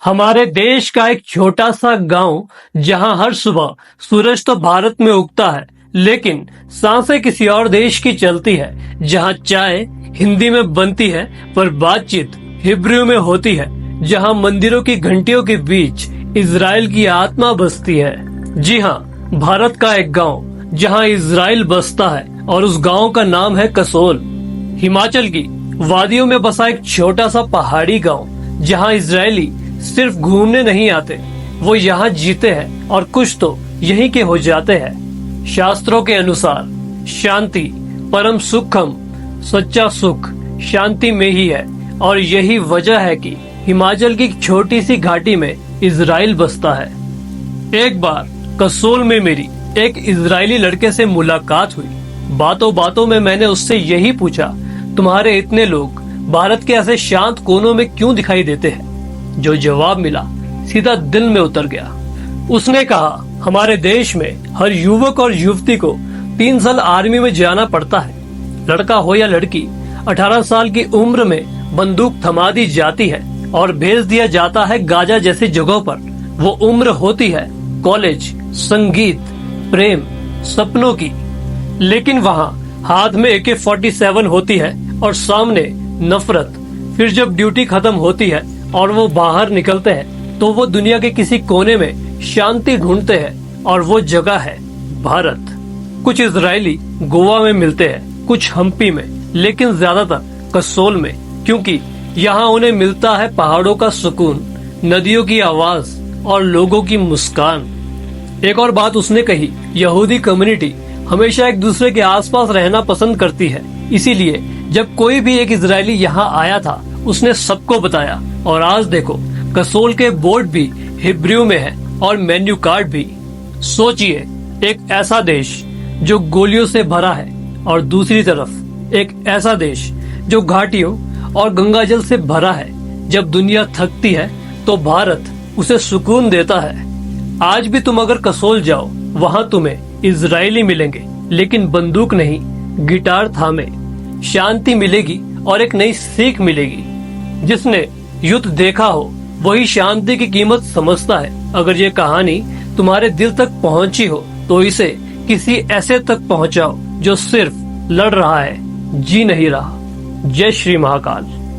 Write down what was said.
हमारे देश का एक छोटा सा गांव जहां हर सुबह सूरज तो भारत में उगता है, लेकिन सांसें किसी और देश की चलती है। जहां चाय हिंदी में बनती है पर बातचीत हिब्रू में होती है। जहां मंदिरों की घंटियों के बीच इजराइल की आत्मा बसती है। जी हाँ, भारत का एक गांव जहां इजराइल बसता है और उस गांव का नाम है कसोल। हिमाचल की वादियों में बसा एक छोटा सा पहाड़ी गांव जहां इजरायली सिर्फ घूमने नहीं आते, वो यहाँ जीते हैं और कुछ तो यहीं के हो जाते हैं। शास्त्रों के अनुसार शांति परम सुखम, सच्चा सुख शांति में ही है और यही वजह है कि हिमाचल की छोटी सी घाटी में इजराइल बसता है। एक बार कसोल में मेरी एक इजरायली लड़के से मुलाकात हुई। बातों बातों में मैंने उससे यही पूछा, तुम्हारे इतने लोग भारत के ऐसे शांत कोनों में क्यों दिखाई देते हैं? जो जवाब मिला सीधा दिल में उतर गया। उसने कहा, हमारे देश में हर युवक और युवती को 3 साल आर्मी में जाना पड़ता है। लड़का हो या लड़की, 18 साल की उम्र में बंदूक थमा दी जाती है और भेज दिया जाता है गाजा जैसी जगहों पर। वो उम्र होती है कॉलेज, संगीत, प्रेम, सपनों की। लेकिन वहाँ हाथ में AK-47 होती है और सामने नफरत। फिर जब ड्यूटी खत्म होती है और वो बाहर निकलते हैं तो वो दुनिया के किसी कोने में शांति ढूंढते हैं और वो जगह है भारत। कुछ इजरायली गोवा में मिलते हैं, कुछ हम्पी में, लेकिन ज्यादातर कसोल में, क्योंकि यहाँ उन्हें मिलता है पहाड़ों का सुकून, नदियों की आवाज और लोगों की मुस्कान। एक और बात उसने कही, यहूदी कम्युनिटी हमेशा एक दूसरे के आसपास रहना पसंद करती है। इसीलिए जब कोई भी एक इजरायली यहाँ आया था उसने सबको बताया। और आज देखो, कसोल के बोर्ड भी हिब्रू में है और मेन्यू कार्ड भी। सोचिए, एक ऐसा देश जो गोलियों से भरा है और दूसरी तरफ एक ऐसा देश जो घाटियों और गंगाजल से भरा है। जब दुनिया थकती है तो भारत उसे सुकून देता है। आज भी तुम अगर कसोल जाओ, वहाँ तुम्हें इजरायली मिलेंगे, लेकिन बंदूक नहीं, गिटार थामे। शांति मिलेगी और एक नई सीख मिलेगी। जिसने युद्ध देखा हो वही शांति की कीमत समझता है। अगर ये कहानी तुम्हारे दिल तक पहुंची हो तो इसे किसी ऐसे तक पहुंचाओ जो सिर्फ लड़ रहा है, जी नहीं रहा। जय श्री महाकाल।